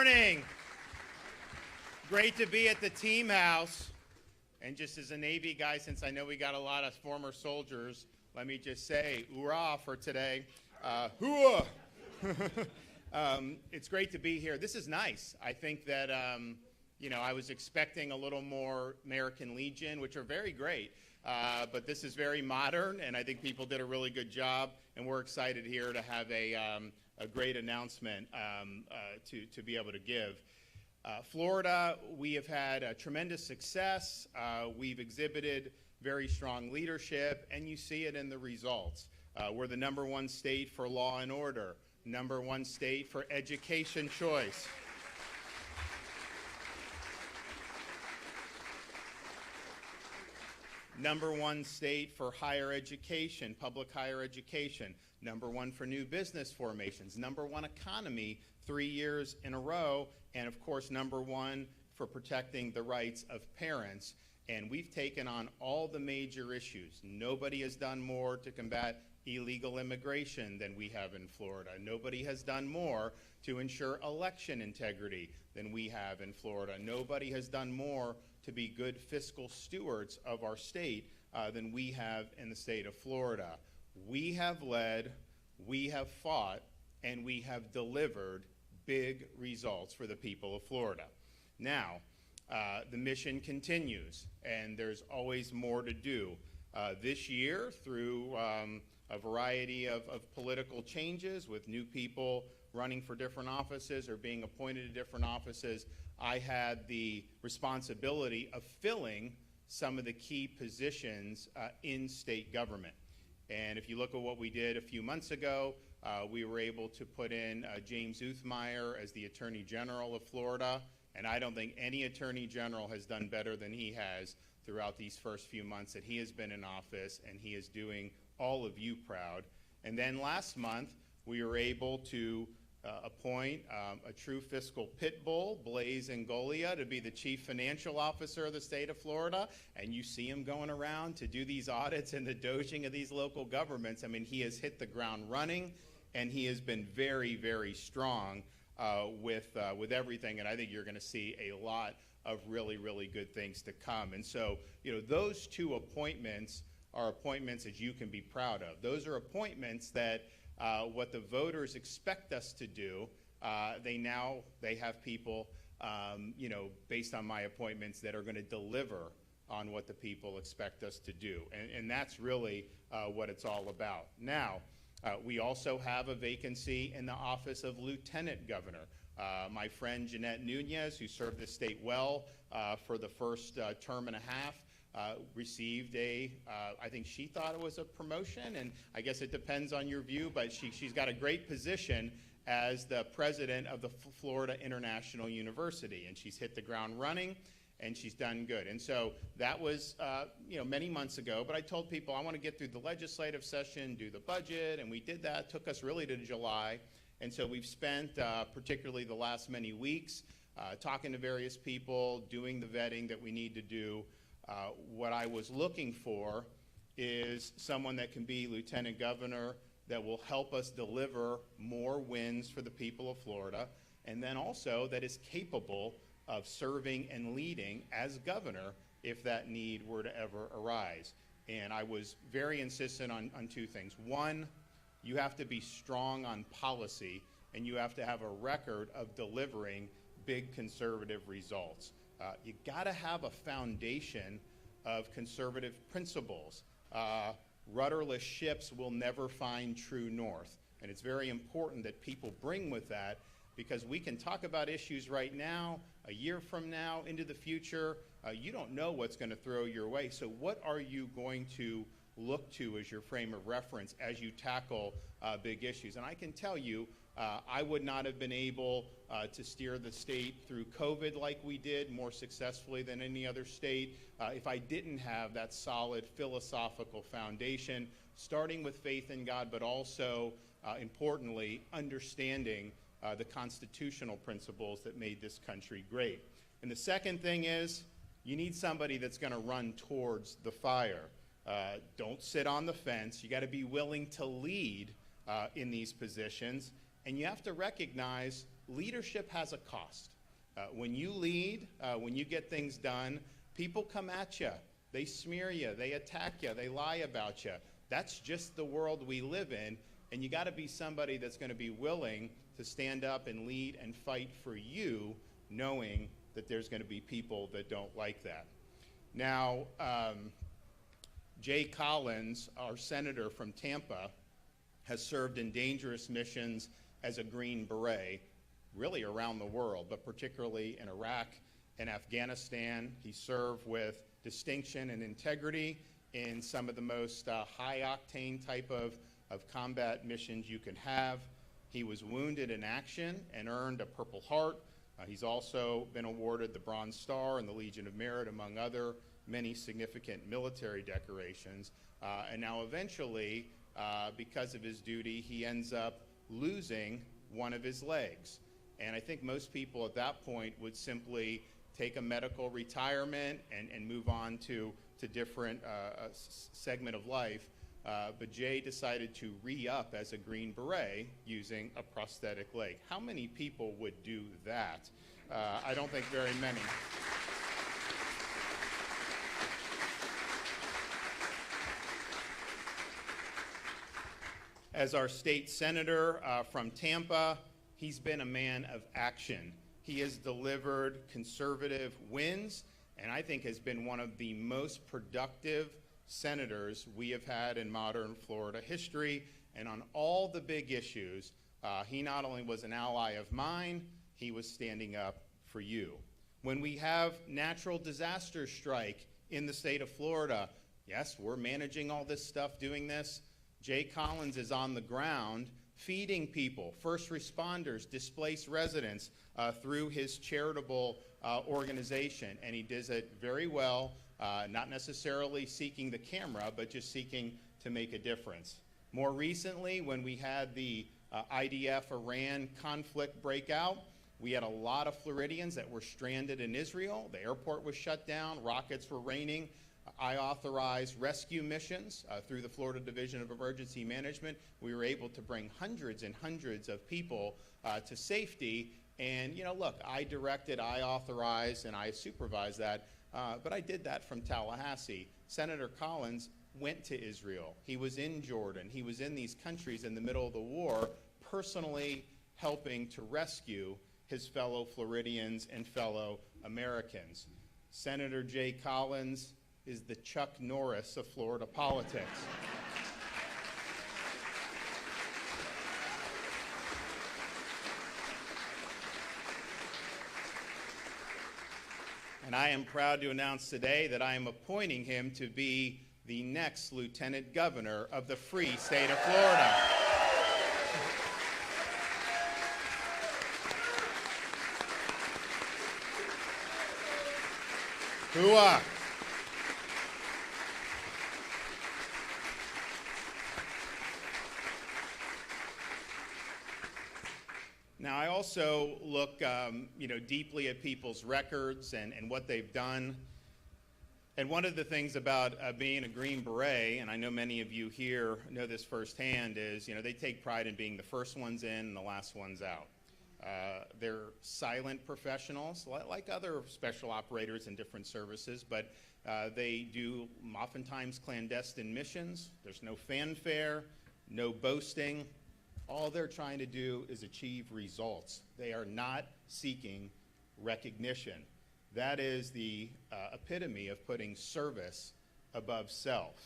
Morning. Great to be at the team house. And just as a Navy guy, since I know we got a lot of former soldiers, let me just say, hoorah for today. Hooah! It's great to be here. This is nice. I think that, I was expecting a little more American Legion, which are very great. But this is very modern, and I think people did a really good job. And we're excited here to have a great announcement to be able to give. Florida, we have had tremendous success. We've exhibited very strong leadership, and you see it in the results. We're the #1 state for law and order, #1 state for education choice. #1 state for higher education, public higher education, #1 for new business formations, #1 economy 3 years in a row, and of course #1 for protecting the rights of parents. And we've taken on all the major issues. Nobody has done more to combat illegal immigration than we have in Florida. Nobody has done more to ensure election integrity than we have in Florida. Nobody has done more to be good fiscal stewards of our state than we have in the state of Florida. We have led, we have fought, and we have delivered big results for the people of Florida. Now, the mission continues, and there's always more to do. This year, through a variety of political changes with new people running for different offices or being appointed to different offices, I had the responsibility of filling some of the key positions in state government. And if you look at what we did a few months ago, we were able to put in James Uthmeyer as the Attorney General of Florida, and I don't think any Attorney General has done better than he has throughout these first few months that he has been in office, and he is doing all of you proud. And then last month, we were able to appoint a true fiscal pit bull, Blaise Ngolia, to be the Chief Financial Officer of the state of Florida. And you see him going around to do these audits and the doging of these local governments. I mean, he has hit the ground running, and he has been very, very strong with everything. And I think you're going to see a lot of really, really good things to come. And so, those two appointments are appointments that you can be proud of. Those are appointments that what the voters expect us to do, they have people, based on my appointments that are going to deliver on what the people expect us to do. And that's really what it's all about. Now, we also have a vacancy in the office of Lieutenant Governor. My friend Jeanette Nunez, who served the state well for the first term and a half, received I think she thought it was a promotion, and I guess it depends on your view, but she's got a great position as the president of the Florida International University, and she's hit the ground running, and she's done good. And so that was, many months ago, but I told people I want to get through the legislative session, do the budget, and we did that. It took us really to July, and so we've spent particularly the last many weeks talking to various people, doing the vetting that we need to do. What I was looking for is someone that can be lieutenant governor that will help us deliver more wins for the people of Florida, and then also that is capable of serving and leading as governor if that need were to ever arise. And I was very insistent on two things. One, you have to be strong on policy, and you have to have a record of delivering big conservative results. You got to have a foundation of conservative principles. Rudderless ships will never find true north. And it's very important that people bring with that, because we can talk about issues right now, a year from now, into the future. You don't know what's going to throw your way. So what are you going to look to as your frame of reference as you tackle big issues? And I can tell you, I would not have been able to steer the state through COVID like we did, more successfully than any other state, if I didn't have that solid philosophical foundation, starting with faith in God, but also, importantly, understanding the constitutional principles that made this country great. And the second thing is, you need somebody that's going to run towards the fire. Don't sit on the fence. You got to be willing to lead in these positions. And you have to recognize leadership has a cost. When you lead, when you get things done, people come at you. They smear you, they attack you, they lie about you. That's just the world we live in, and you got to be somebody that's going to be willing to stand up and lead and fight for you, knowing that there's going to be people that don't like that. Now, Jay Collins, our senator from Tampa, has served in dangerous missions as a Green Beret, really around the world, but particularly in Iraq and Afghanistan. He served with distinction and integrity in some of the most high-octane type of combat missions you can have. He was wounded in action and earned a Purple Heart. He's also been awarded the Bronze Star and the Legion of Merit, among other many significant military decorations. And now eventually, because of his duty, he ends up losing one of his legs. And I think most people at that point would simply take a medical retirement and move on to different segment of life. But Jay decided to re-up as a Green Beret using a prosthetic leg. How many people would do that? I don't think very many. As our state senator from Tampa, he's been a man of action. He has delivered conservative wins, and I think has been one of the most productive senators we have had in modern Florida history. And on all the big issues, he not only was an ally of mine, he was standing up for you. When we have natural disasters strike in the state of Florida, yes, we're managing all this stuff, doing this. Jay Collins is on the ground feeding people, first responders, displaced residents, through his charitable organization. And he does it very well, not necessarily seeking the camera, but just seeking to make a difference. More recently, when we had the IDF-Iran conflict break out, we had a lot of Floridians that were stranded in Israel. The airport was shut down, rockets were raining. I authorized rescue missions through the Florida Division of Emergency Management. We were able to bring hundreds and hundreds of people to safety. And, you know, look, I directed, I authorized, and I supervised that, but I did that from Tallahassee. Senator Collins went to Israel. He was in Jordan. He was in these countries in the middle of the war, personally helping to rescue his fellow Floridians and fellow Americans. Senator Jay Collins is the Chuck Norris of Florida politics. And I am proud to announce today that I am appointing him to be the next Lieutenant Governor of the free state of Florida. Hooah! Now, I also look deeply at people's records and what they've done. And one of the things about being a Green Beret, and I know many of you here know this firsthand, is they take pride in being the first ones in and the last ones out. They're silent professionals, like other special operators in different services, but they do oftentimes clandestine missions. There's no fanfare, no boasting. All they're trying to do is achieve results. They are not seeking recognition. That is the epitome of putting service above self.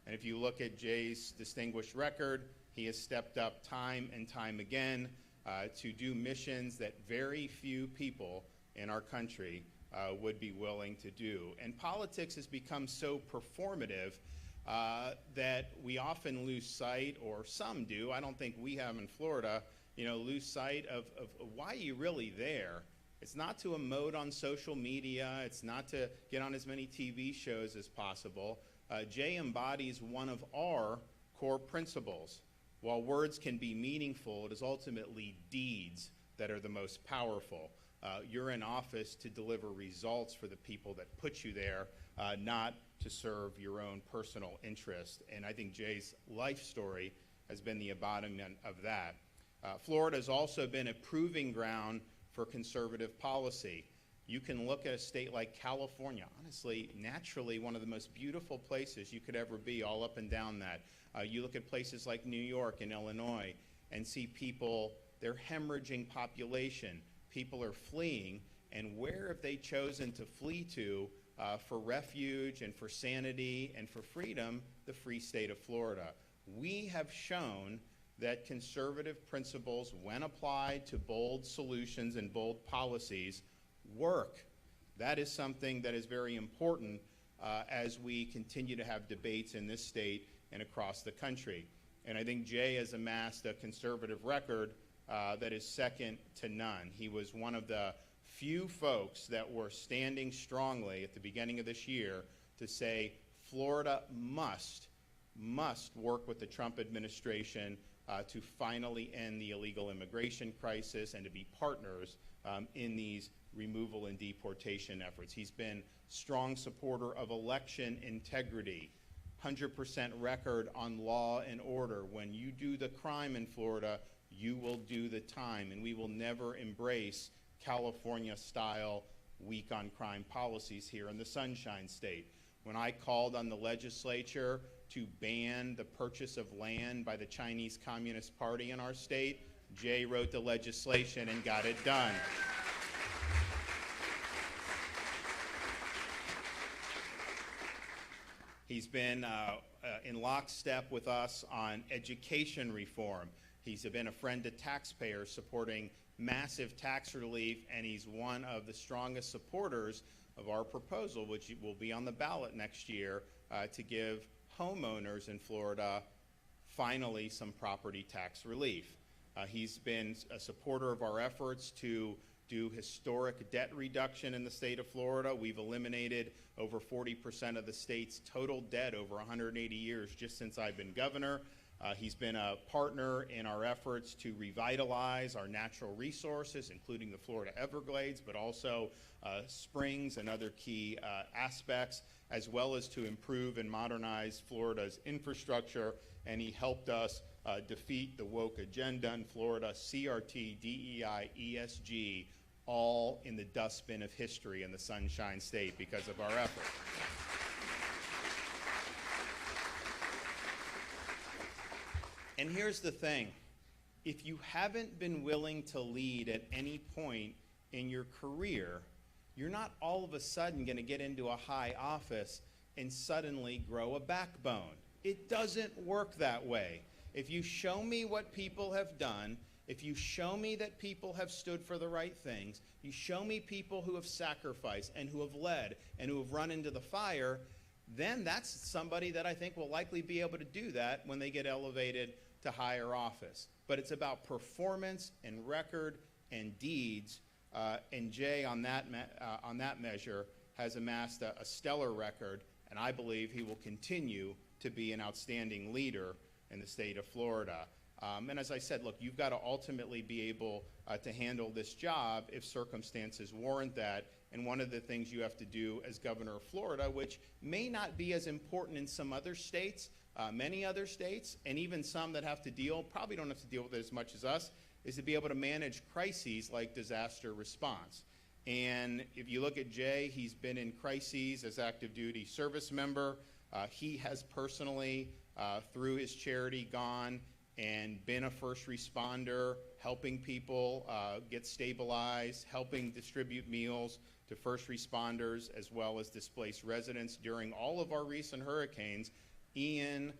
And if you look at Jay's distinguished record, he has stepped up time and time again to do missions that very few people in our country would be willing to do. And politics has become so performative that we often lose sight, or some do, I don't think we have in Florida, lose sight of why are you really there? It's not to emote on social media, it's not to get on as many TV shows as possible. Jay embodies one of our core principles. While words can be meaningful, it is ultimately deeds that are the most powerful. You're in office to deliver results for the people that put you there, not to serve your own personal interest. And I think Jay's life story has been the embodiment of that. Florida has also been a proving ground for conservative policy. You can look at a state like California, honestly, naturally one of the most beautiful places you could ever be, all up and down that. You look at places like New York and Illinois and see people, they're hemorrhaging population. People are fleeing, and where have they chosen to flee to for refuge and for sanity and for freedom? The free state of Florida. We have shown that conservative principles, when applied to bold solutions and bold policies, work. That is something that is very important as we continue to have debates in this state and across the country. And I think Jay has amassed a conservative record that is second to none. He was one of the few folks that were standing strongly at the beginning of this year to say Florida must work with the Trump administration to finally end the illegal immigration crisis and to be partners in these removal and deportation efforts. He's been strong supporter of election integrity, 100% record on law and order. When you do the crime in Florida, you will do the time, and we will never embrace California-style weak on crime policies here in the Sunshine State. When I called on the legislature to ban the purchase of land by the Chinese Communist Party in our state, Jay wrote the legislation and got it done. He's been in lockstep with us on education reform. He's been a friend to taxpayers, supporting massive tax relief, and he's one of the strongest supporters of our proposal, which will be on the ballot next year, to give homeowners in Florida finally some property tax relief. He's been a supporter of our efforts to do historic debt reduction in the state of Florida. We've eliminated over 40% of the state's total debt over 180 years just since I've been governor. He's been a partner in our efforts to revitalize our natural resources, including the Florida Everglades, but also springs and other key aspects, as well as to improve and modernize Florida's infrastructure. And he helped us defeat the woke agenda in Florida, CRT, DEI, ESG, all in the dustbin of history in the Sunshine State because of our efforts. And here's the thing. If you haven't been willing to lead at any point in your career, you're not all of a sudden going to get into a high office and suddenly grow a backbone. It doesn't work that way. If you show me what people have done, if you show me that people have stood for the right things, you show me people who have sacrificed and who have led and who have run into the fire, then that's somebody that I think will likely be able to do that when they get elevated to higher office. But it's about performance and record and deeds, and Jay on that measure has amassed a stellar record, and I believe he will continue to be an outstanding leader in the state of Florida. And as I said, look, you've got to ultimately be able to handle this job if circumstances warrant that. And one of the things you have to do as governor of Florida, which may not be as important in some other states, many other states, and even some that have to probably don't have to deal with it as much as us, is to be able to manage crises like disaster response. And if you look at Jay, he's been in crises as active duty service member. He has personally, through his charity, gone and been a first responder, helping people get stabilized, helping distribute meals to first responders as well as displaced residents during all of our recent hurricanes. Ian,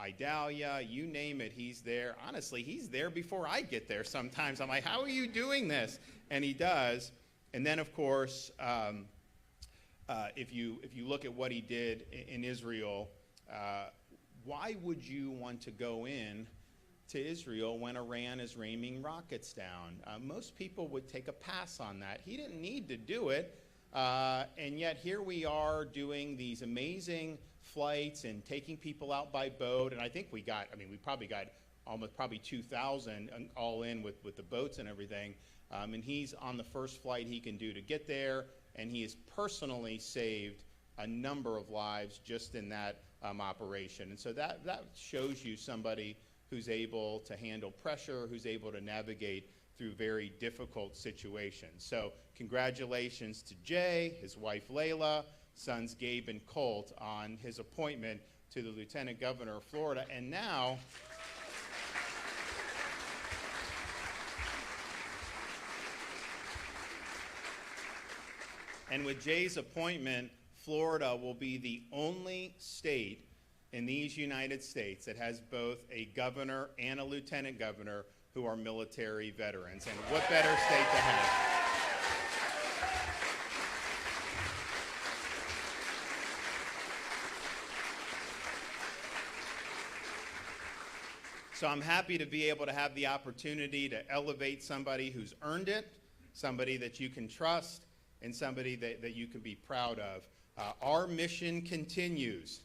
Idalia, you name it, he's there. Honestly, he's there before I get there sometimes. I'm like, how are you doing this? And he does. And then, of course, if you look at what he did in Israel, why would you want to go in to Israel when Iran is raining rockets down? Most people would take a pass on that. He didn't need to do it, and yet here we are doing these amazing flights and taking people out by boat. And I think we probably got almost 2,000 all in with the boats and everything. And he's on the first flight he can do to get there, and he has personally saved a number of lives just in that operation. And so that shows you somebody who's able to handle pressure, who's able to navigate through very difficult situations. So congratulations to Jay, his wife Layla, sons Gabe and Colt on his appointment to the Lieutenant Governor of Florida. And now, and with Jay's appointment, Florida will be the only state in these United States that has both a governor and a lieutenant governor who are military veterans. And what better state to have? So I'm happy to be able to have the opportunity to elevate somebody who's earned it, somebody that you can trust, and somebody that you can be proud of. Our mission continues.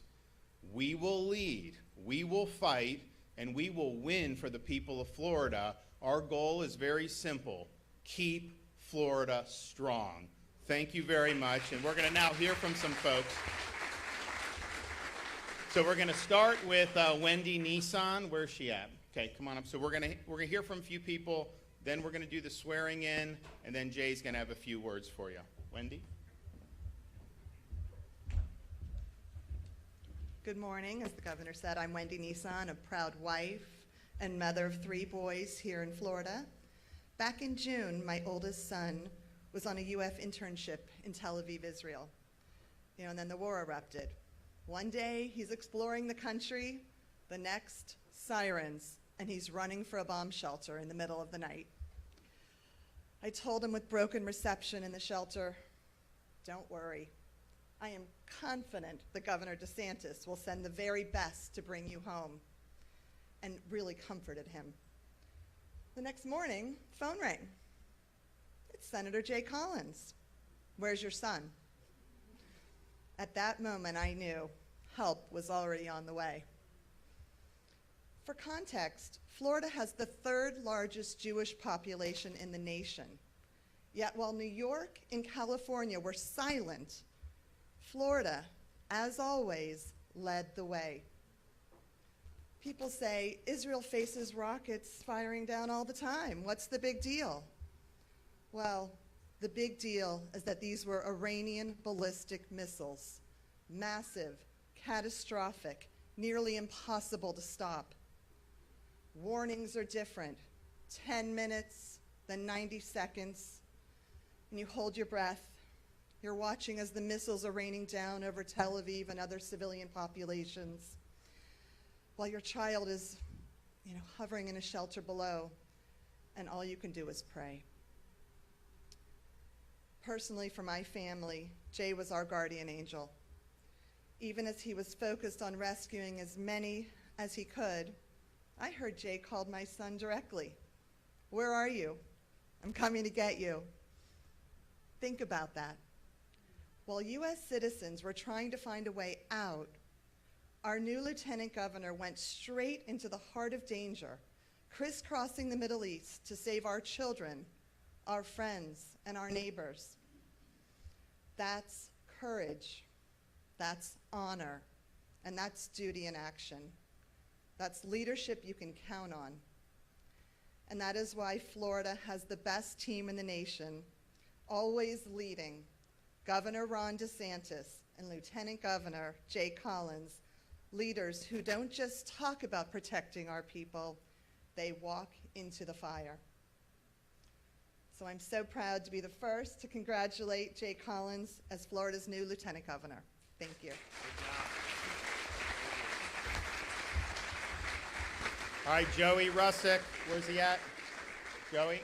We will lead, we will fight, and we will win for the people of Florida. Our goal is very simple: keep Florida strong. Thank you very much, and we're going to now hear from some folks. So we're going to start with Wendy Nissan. Where's she at? Okay, come on up. So we're going to hear from a few people, then we're going to do the swearing in, and then Jay's going to have a few words for you. Wendy? Good morning. As the governor said, I'm Wendy Nissan, a proud wife and mother of 3 boys here in Florida. Back in June, my oldest son was on a UF internship in Tel Aviv, Israel. And then the war erupted. One day, he's exploring the country, the next, sirens, and he's running for a bomb shelter in the middle of the night. I told him with broken reception in the shelter, "Don't worry. I am confident that Governor DeSantis will send the very best to bring you home," and really comforted him. The next morning, phone rang. It's Senator Jay Collins. "Where's your son?" At that moment, I knew help was already on the way. For context, Florida has the 3rd largest Jewish population in the nation. Yet while New York and California were silent, Florida, as always, led the way. People say Israel faces rockets firing down all the time. What's the big deal? Well, the big deal is that these were Iranian ballistic missiles. Massive, catastrophic, nearly impossible to stop. Warnings are different. 10 minutes, then 90 seconds, and you hold your breath. You're watching as the missiles are raining down over Tel Aviv and other civilian populations, while your child is, hovering in a shelter below, and all you can do is pray. Personally, for my family, Jay was our guardian angel. Even as he was focused on rescuing as many as he could, I heard Jay called my son directly. "Where are you? I'm coming to get you." Think about that. While U.S. citizens were trying to find a way out, our new lieutenant governor went straight into the heart of danger, crisscrossing the Middle East to save our children, our friends, and our neighbors. That's courage, that's honor, and that's duty in action. That's leadership you can count on. And that is why Florida has the best team in the nation, always leading Governor Ron DeSantis and Lieutenant Governor Jay Collins, leaders who don't just talk about protecting our people, they walk into the fire. So I'm so proud to be the first to congratulate Jay Collins as Florida's new Lieutenant Governor. Thank you. All right, Joey Russick, where's he at? Joey?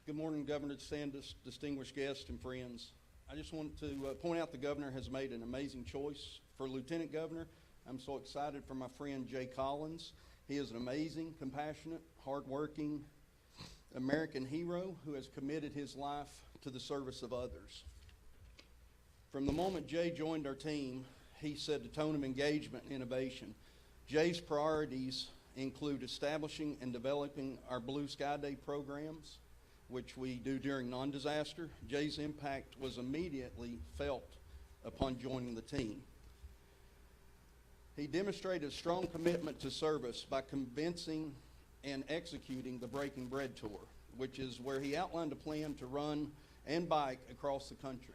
Good morning, Governor DeSantis, distinguished guests and friends. I just want to point out the governor has made an amazing choice for Lieutenant Governor. I'm so excited for my friend Jay Collins. He is an amazing, compassionate, hardworking American hero who has committed his life to the service of others. From the moment Jay joined our team, he set the tone of engagement and innovation. Jay's priorities include establishing and developing our Blue Sky Day programs, which we do during non-disaster. Jay's impact was immediately felt upon joining the team. He demonstrated a strong commitment to service by convincing and executing the Breaking Bread Tour, which is where he outlined a plan to run and bike across the country.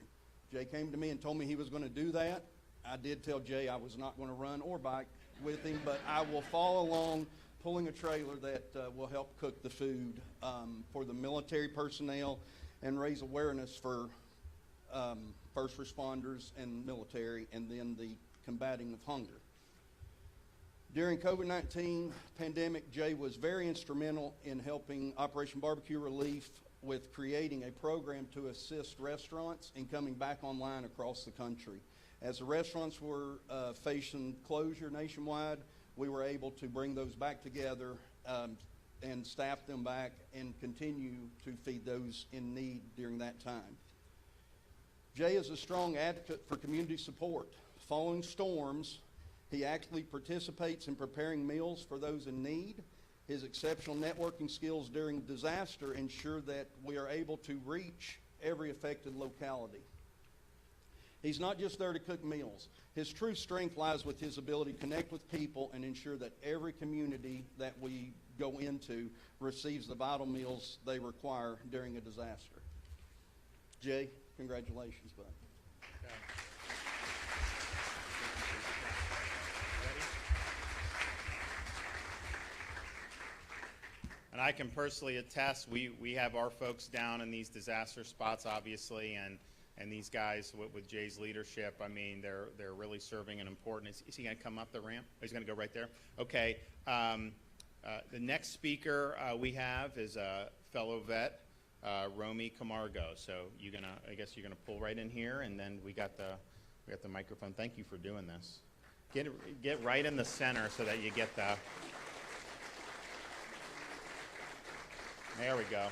Jay came to me and told me he was going to do that. I did tell Jay I was not going to run or bike with him, but I will follow along pulling a trailer that will help cook the food for the military personnel and raise awareness for first responders and military, and then the combating of hunger. During COVID-19 pandemic, Jay was very instrumental in helping Operation Barbecue Relief with creating a program to assist restaurants in coming back online across the country. As the restaurants were facing closure nationwide, we were able to bring those back together and staff them back and continue to feed those in need during that time. Jay is a strong advocate for community support. Following storms, he actively participates in preparing meals for those in need. His exceptional networking skills during disaster ensure that we are able to reach every affected locality. He's not just there to cook meals. His true strength lies with his ability to connect with people and ensure that every community that we go into receives the vital meals they require during a disaster. Jay, congratulations, bud. And I can personally attest, we have our folks down in these disaster spots, obviously, and these guys with Jay's leadership, I mean, they're really serving an important. Is he going to come up the ramp? Oh, he's going to go right there? Okay. The next speaker we have is a fellow vet, Romy Camargo. So I guess you're gonna pull right in here, and then we got the microphone. Thank you for doing this. Get right in the center so that you get the. There we go.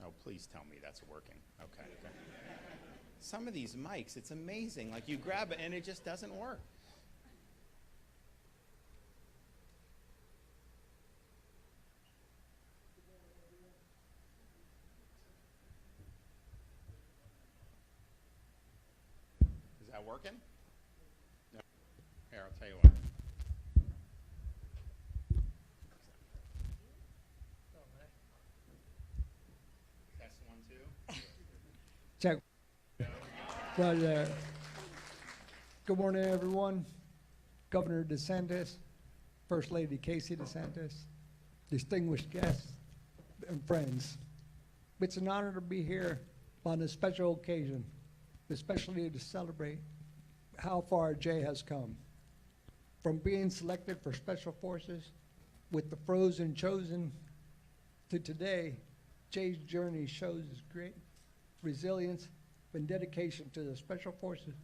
Oh, please tell me that's working. Okay. Some of these mics, it's amazing. Like you grab it and it just doesn't work. Is that working? No. Here, I'll tell you what. Test 1, 2. Check. Well, good morning, everyone. Governor DeSantis, First Lady Casey DeSantis, distinguished guests and friends. It's an honor to be here on a special occasion, especially to celebrate how far Jay has come. From being selected for Special Forces with the Frozen chosen to today, Jay's journey shows his great resilience and dedication to the Special Forces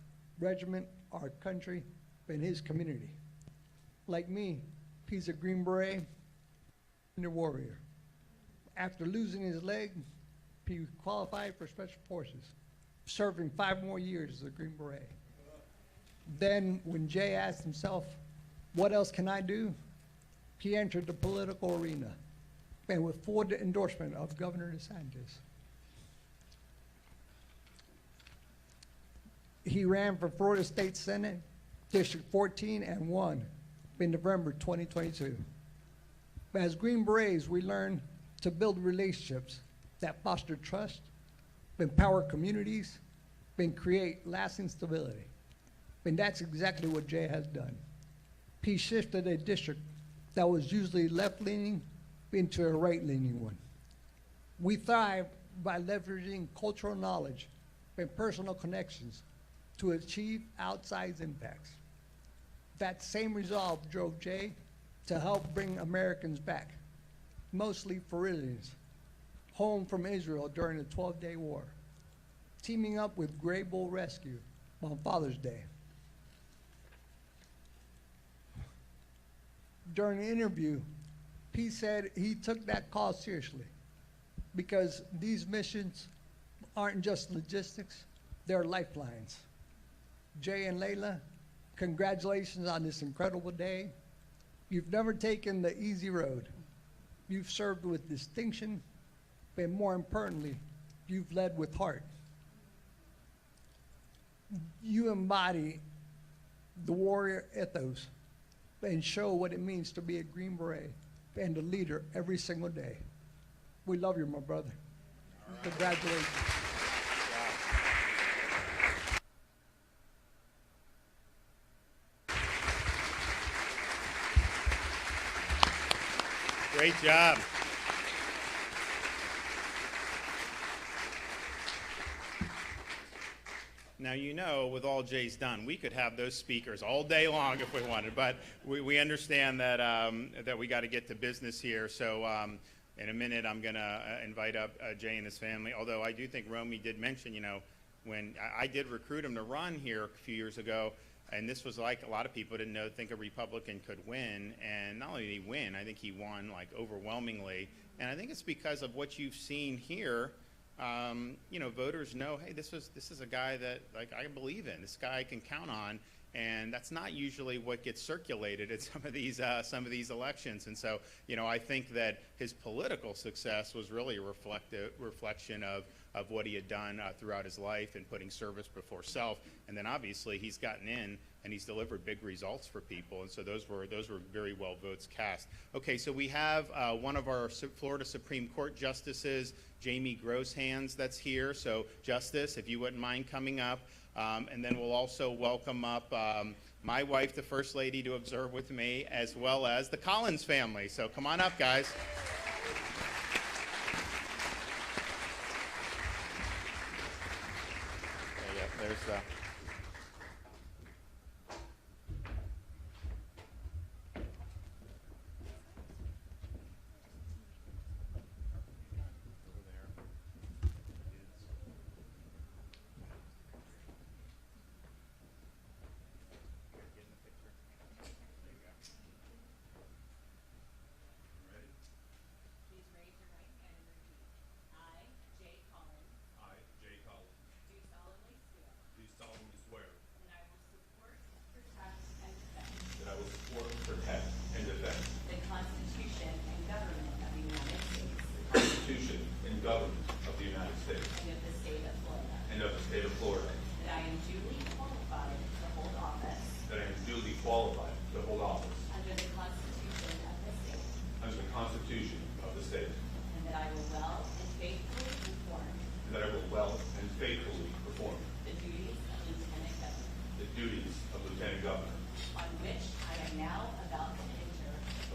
Regiment, our country, and his community. Like me, he's a Green Beret and a warrior. After losing his leg, he qualified for Special Forces, serving 5 more years as a Green Beret. Then, when Jay asked himself, what else can I do? He entered the political arena, and with full endorsement of Governor DeSantis. He ran for Florida State Senate, District 14, and won in November 2022. As Green Berets, we learned to build relationships that foster trust, empower communities, and create lasting stability. And that's exactly what Jay has done. He shifted a district that was usually left-leaning into a right-leaning one. We thrive by leveraging cultural knowledge and personal connections to achieve outsized impacts. That same resolve drove Jay to help bring Americans back, mostly Floridians, home from Israel during the 12-day war, teaming up with Grey Bull Rescue on Father's Day. During the interview, he said he took that call seriously because these missions aren't just logistics, they're lifelines. Jay and Layla, congratulations on this incredible day. You've never taken the easy road. You've served with distinction, but more importantly, you've led with heart. You embody the warrior ethos and show what it means to be a Green Beret and a leader every single day. We love you, my brother. Congratulations. Great job. Now, you know, with all Jay's done, we could have those speakers all day long if we wanted, but we understand that, that we got to get to business here. So in a minute, I'm going to invite up Jay and his family, although I do think Romy did mention, you know, when I did recruit him to run here a few years ago, and this was like a lot of people didn't think a Republican could win, and not only did he win, I think he won like overwhelmingly, and I think it's because of what you've seen here. You know, voters know, hey, this is a guy that like I believe in. This guy I can count on, and that's not usually what gets circulated at some of these elections. And so, you know, I think that his political success was really a reflection of what he had done throughout his life and putting service before self. And then obviously he's gotten in and he's delivered big results for people. And so those were very well votes cast. Okay, so we have one of our Florida Supreme Court justices, Jamie Grosshands, that's here. So Justice, if you wouldn't mind coming up. And then we'll also welcome up my wife, the First Lady, to observe with me, as well as the Collins family. So come on up, guys. There's Please raise your right hand and repeat. I, Jay Collins, I, Jay Collins, do solemnly swear do solemnly swear that I will support, protect, and defend that I will support, protect, and defend the Constitution and government of the United States the Constitution and government of the United States and of the state of Florida, and of the state of Florida, that I am duly qualified to hold office that I am duly qualified to hold office under the Constitution of the state, under the Constitution of the state, and that I will well and faithfully perform and that I will well and faithfully perform the duties of Lieutenant Governor, the duties of Lieutenant Governor, on which I am now about to enter.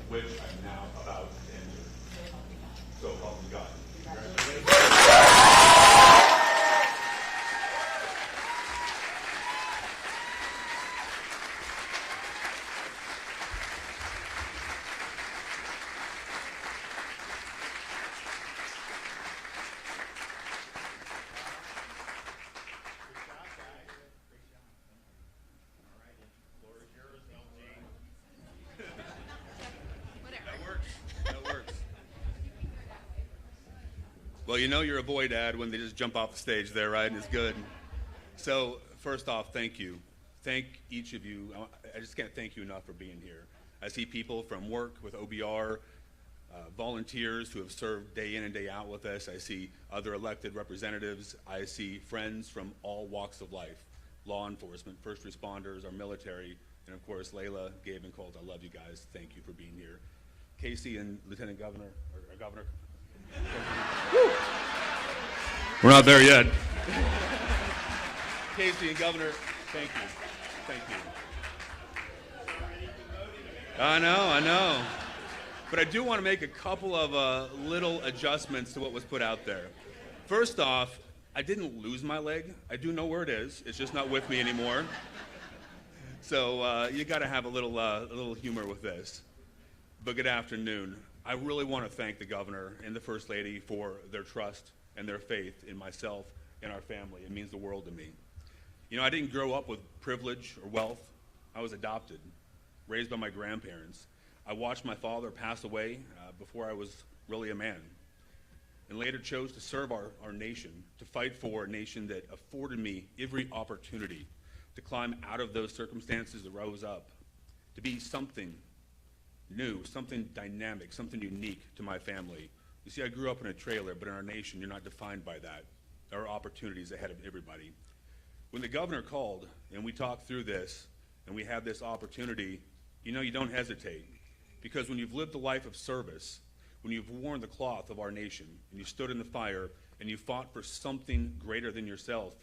of which I am now about to enter. So help me God. So help me God. Congratulations. Good job, guys. Great job. All right, the floor is yours, LG. That works. That works. Well, you know you're a boy, Dad, when they just jump off the stage there, right? And it's good. So, first off, thank you. Thank each of you. I just can't thank you enough for being here. I see people from work with OBR, volunteers who have served day in and day out with us. I see other elected representatives. I see friends from all walks of life, law enforcement, first responders, our military, and of course, Layla, Gabe, and Colt. I love you guys. Thank you for being here. Casey and Lieutenant Governor, or Governor. We're not there yet. Casey and Governor, thank you. Thank you. I know. But I do want to make a couple of little adjustments to what was put out there. First off, I didn't lose my leg. I do know where it is. It's just not with me anymore. So you got to have a little humor with this. But good afternoon. I really want to thank the governor and the First Lady for their trust and their faith in myself and our family. It means the world to me. You know, I didn't grow up with privilege or wealth. I was adopted, raised by my grandparents. I watched my father pass away before I was really a man. and later chose to serve our nation, to fight for a nation that afforded me every opportunity to climb out of those circumstances that rose up, to be something new, something dynamic, something unique to my family. You see, I grew up in a trailer, but in our nation, you're not defined by that. There are opportunities ahead of everybody. When the governor called and we talked through this and we had this opportunity, you know, you don't hesitate. Because when you've lived a life of service, when you've worn the cloth of our nation and you stood in the fire and you fought for something greater than yourself,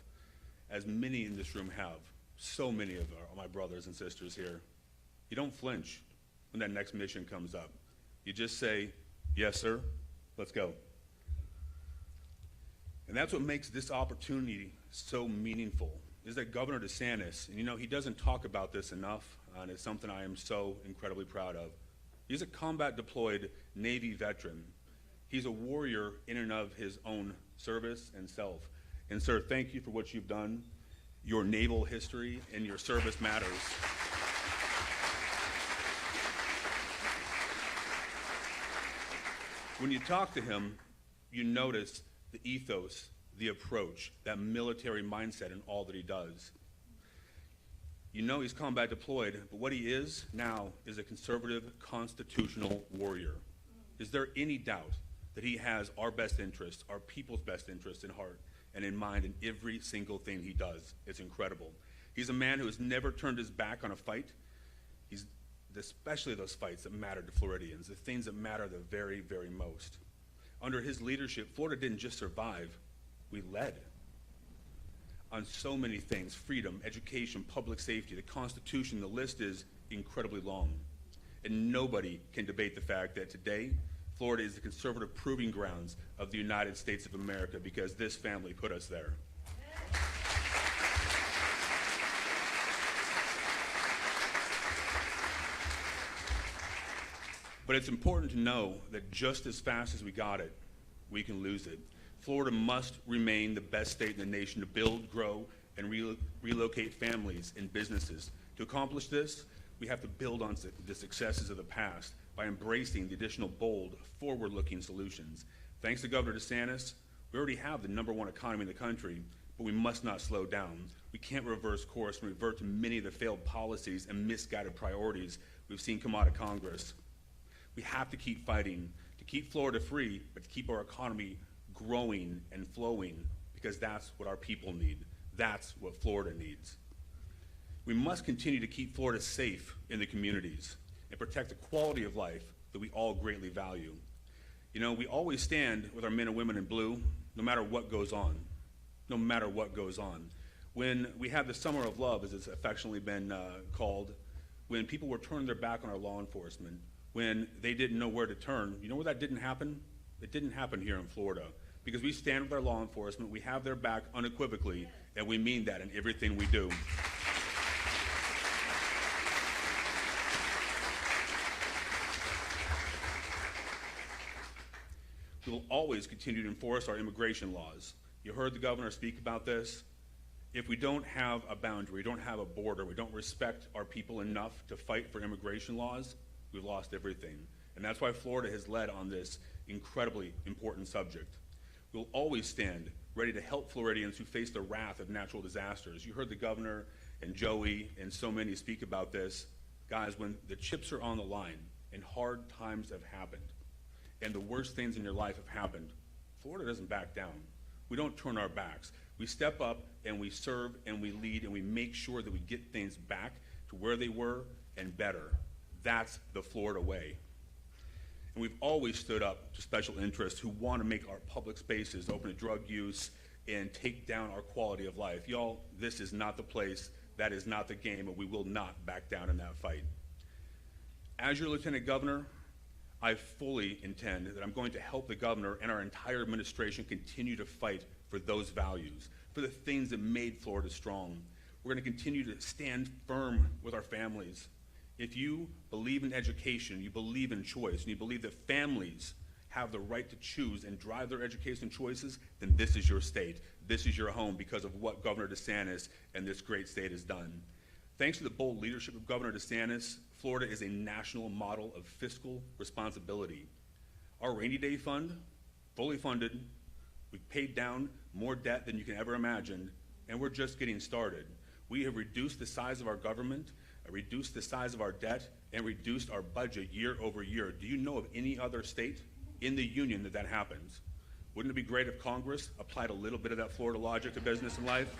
as many in this room have, so many of my brothers and sisters here, you don't flinch when that next mission comes up. You just say, yes, sir, let's go. And that's what makes this opportunity so meaningful, is that Governor DeSantis, and you know, he doesn't talk about this enough, and it's something I am so incredibly proud of. He's a combat deployed Navy veteran. He's a warrior in and of his own service and self. And sir, thank you for what you've done. Your naval history and your service matters. When you talk to him, you notice the ethos, the approach, that military mindset in all that he does. You know he's combat deployed, but what he is now is a conservative constitutional warrior. Is there any doubt that he has our best interests, our people's best interests in heart and in mind in every single thing he does? It's incredible. He's a man who has never turned his back on a fight. He's especially those fights that matter to Floridians, the things that matter the very, very most. Under his leadership, Florida didn't just survive, we led on so many things: freedom, education, public safety, the Constitution. The list is incredibly long. And nobody can debate the fact that today, Florida is the conservative proving grounds of the United States of America, because this family put us there. But it's important to know that just as fast as we got it, we can lose it. Florida must remain the best state in the nation to build, grow, and relocate families and businesses. To accomplish this, we have to build on the successes of the past by embracing the additional bold, forward-looking solutions. Thanks to Governor DeSantis, we already have the #1 economy in the country, but we must not slow down. We can't reverse course and revert to many of the failed policies and misguided priorities we've seen come out of Congress. We have to keep fighting to keep Florida free, but to keep our economy growing and flowing, because that's what our people need. That's what Florida needs. We must continue to keep Florida safe in the communities and protect the quality of life that we all greatly value. You know, we always stand with our men and women in blue, no matter what goes on. No matter what goes on. When we had the Summer of Love, as it's affectionately been called, when people were turning their back on our law enforcement, when they didn't know where to turn, you know where that didn't happen? It didn't happen here in Florida. Because we stand with our law enforcement, we have their back unequivocally, and we mean that in everything we do. We will always continue to enforce our immigration laws. You heard the governor speak about this. If we don't have a boundary, we don't have a border, we don't respect our people enough to fight for immigration laws, we've lost everything. And that's why Florida has led on this incredibly important subject. We'll always stand ready to help Floridians who face the wrath of natural disasters. You heard the governor and Joey and so many speak about this. Guys, when the chips are on the line and hard times have happened and the worst things in your life have happened, Florida doesn't back down. We don't turn our backs. We step up and we serve and we lead and we make sure that we get things back to where they were and better. That's the Florida way. And we've always stood up to special interests who want to make our public spaces open to drug use and take down our quality of life. Y'all, this is not the place, that is not the game, and we will not back down in that fight. As your Lieutenant Governor, I fully intend that I'm going to help the governor and our entire administration continue to fight for those values, for the things that made Florida strong. We're going to continue to stand firm with our families. If you believe in education, you believe in choice, and you believe that families have the right to choose and drive their education choices, then this is your state. This is your home because of what Governor DeSantis and this great state has done. Thanks to the bold leadership of Governor DeSantis, Florida is a national model of fiscal responsibility. Our rainy day fund fully funded. We've paid down more debt than you can ever imagine, and we're just getting started. We have reduced the size of our government, reduced the size of our debt, and reduced our budget year over year. Do you know of any other state in the union that happens? Wouldn't it be great if Congress applied a little bit of that Florida logic to business and life?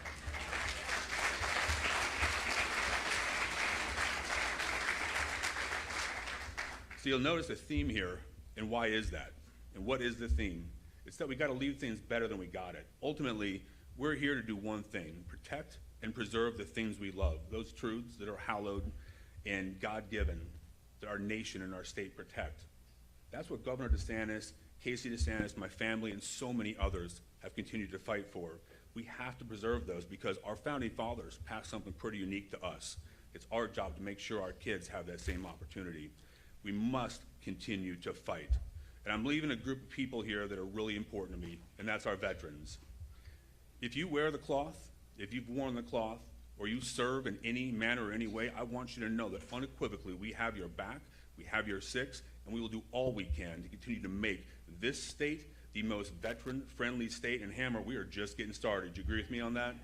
So you'll notice a theme here, and why is that? And what is the theme? It's that we got to leave things better than we got it. Ultimately, we're here to do one thing: protect and preserve the things we love, those truths that are hallowed and God-given, that our nation and our state protect. That's what Governor DeSantis, Casey DeSantis, my family, and so many others have continued to fight for. We have to preserve those because our founding fathers passed something pretty unique to us. It's our job to make sure our kids have that same opportunity. We must continue to fight. And I'm leaving a group of people here that are really important to me, and that's our veterans. If you wear the cloth, if you've worn the cloth, or you serve in any manner or any way, I want you to know that unequivocally we have your back, we have your six, and we will do all we can to continue to make this state the most veteran-friendly state. And Hammer, we are just getting started. Do you agree with me on that?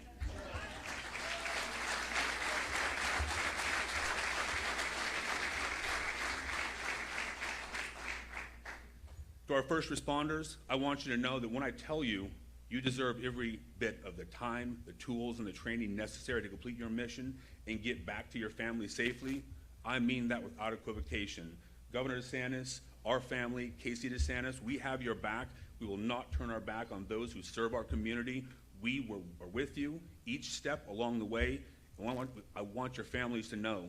To our first responders, I want you to know that when I tell you you deserve every bit of the time, the tools, and the training necessary to complete your mission and get back to your family safely, I mean that without equivocation. Governor DeSantis, our family, Casey DeSantis, we have your back. We will not turn our back on those who serve our community. We are with you each step along the way. And I want your families to know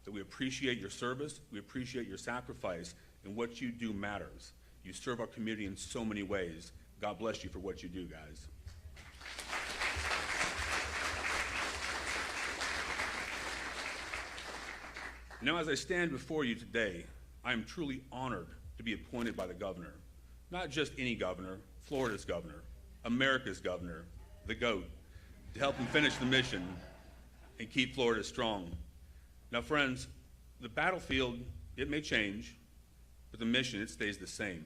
that we appreciate your service, we appreciate your sacrifice, and what you do matters. You serve our community in so many ways. God bless you for what you do, guys. Now, as I stand before you today, I am truly honored to be appointed by the governor. Not just any governor, Florida's governor, America's governor, the GOAT, to help him finish the mission and keep Florida strong. Now, friends, the battlefield, it may change, but the mission, it stays the same.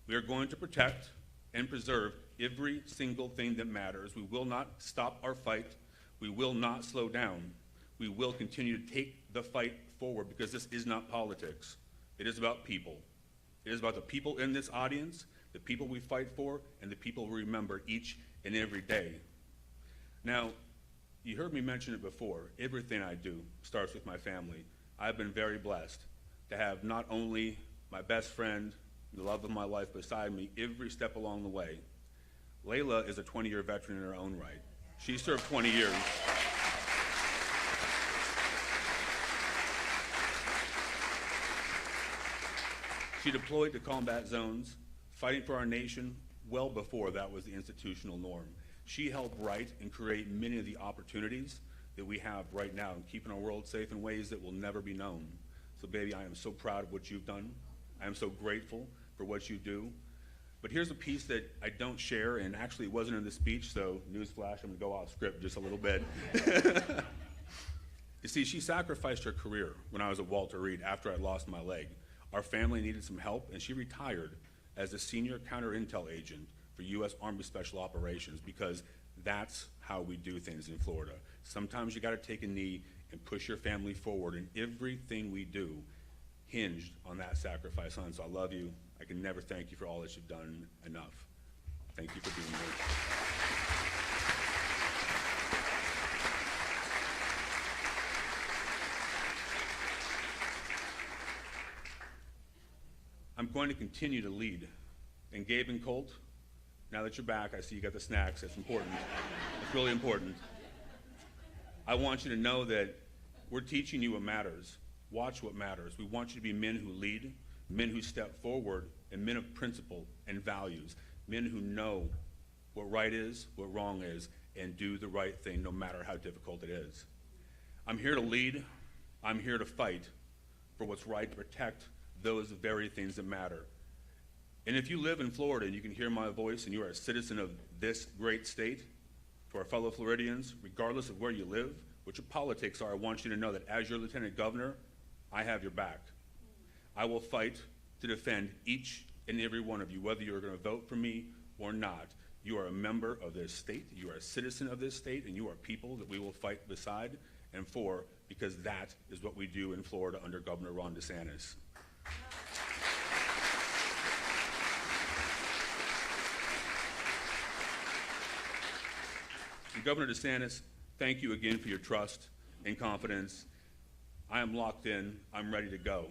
We are going to protect and preserve every single thing that matters. We will not stop our fight. We will not slow down. We will continue to take the fight forward because this is not politics. It is about people. It is about the people in this audience, the people we fight for, and the people we remember each and every day. Now, you heard me mention it before. Everything I do starts with my family. I've been very blessed to have not only my best friend, the love of my life beside me every step along the way. Layla is a 20-year veteran in her own right. She served 20 years. She deployed to combat zones, fighting for our nation well before that was the institutional norm. She helped write and create many of the opportunities that we have right now in keeping our world safe in ways that will never be known. So, baby, I am so proud of what you've done. I am so grateful for what you do. But here's a piece that I don't share, and actually it wasn't in the speech, so newsflash, I'm gonna go off script just a little bit. You see, she sacrificed her career when I was at Walter Reed after I lost my leg. Our family needed some help, and she retired as a senior counter-intel agent for U.S. Army Special Operations because that's how we do things in Florida. Sometimes you gotta take a knee and push your family forward, and everything we do hinged on that sacrifice, hon. So I love you. I can never thank you for all that you've done enough. Thank you for being here. I'm going to continue to lead. And Gabe and Colt, now that you're back, I see you got the snacks. That's important. It's really important. I want you to know that we're teaching you what matters. Watch what matters. We want you to be men who lead, men who step forward, and men of principle and values, men who know what right is, what wrong is, and do the right thing no matter how difficult it is. I'm here to lead. I'm here to fight for what's right, to protect those very things that matter. And if you live in Florida and you can hear my voice and you are a citizen of this great state, to our fellow Floridians, regardless of where you live, what your politics are, I want you to know that as your Lieutenant Governor, I have your back. I will fight to defend each and every one of you, whether you're going to vote for me or not. You are a member of this state, you are a citizen of this state, and you are people that we will fight beside and for, because that is what we do in Florida under Governor Ron DeSantis. And Governor DeSantis, thank you again for your trust and confidence. I am locked in, I'm ready to go.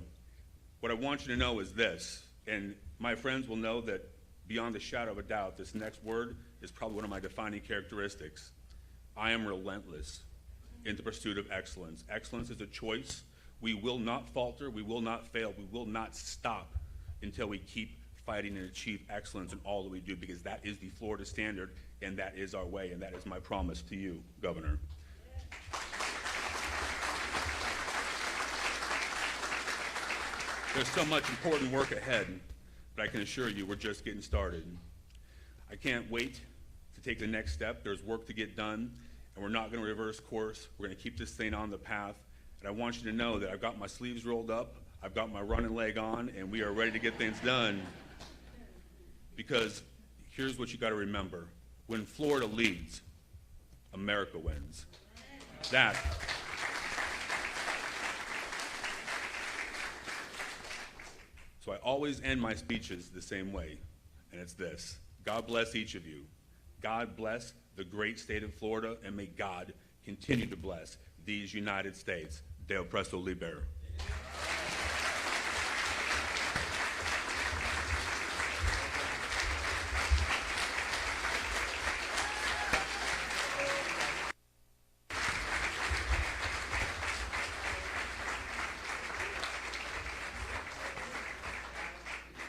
What I want you to know is this, and my friends will know that beyond a shadow of a doubt, this next word is probably one of my defining characteristics. I am relentless in the pursuit of excellence. Excellence is a choice. We will not falter, we will not fail, we will not stop until we keep fighting and achieve excellence in all that we do, because that is the Florida standard, and that is our way, and that is my promise to you, Governor. There's so much important work ahead, but I can assure you we're just getting started. I can't wait to take the next step. There's work to get done, and we're not going to reverse course. We're going to keep this thing on the path, and I want you to know that I've got my sleeves rolled up, I've got my running leg on, and we are ready to get things done. Because here's what you got to remember. When Florida leads, America wins. That. So I always end my speeches the same way, and it's this. God bless each of you. God bless the great state of Florida, and may God continue to bless these United States. Deo presto liber.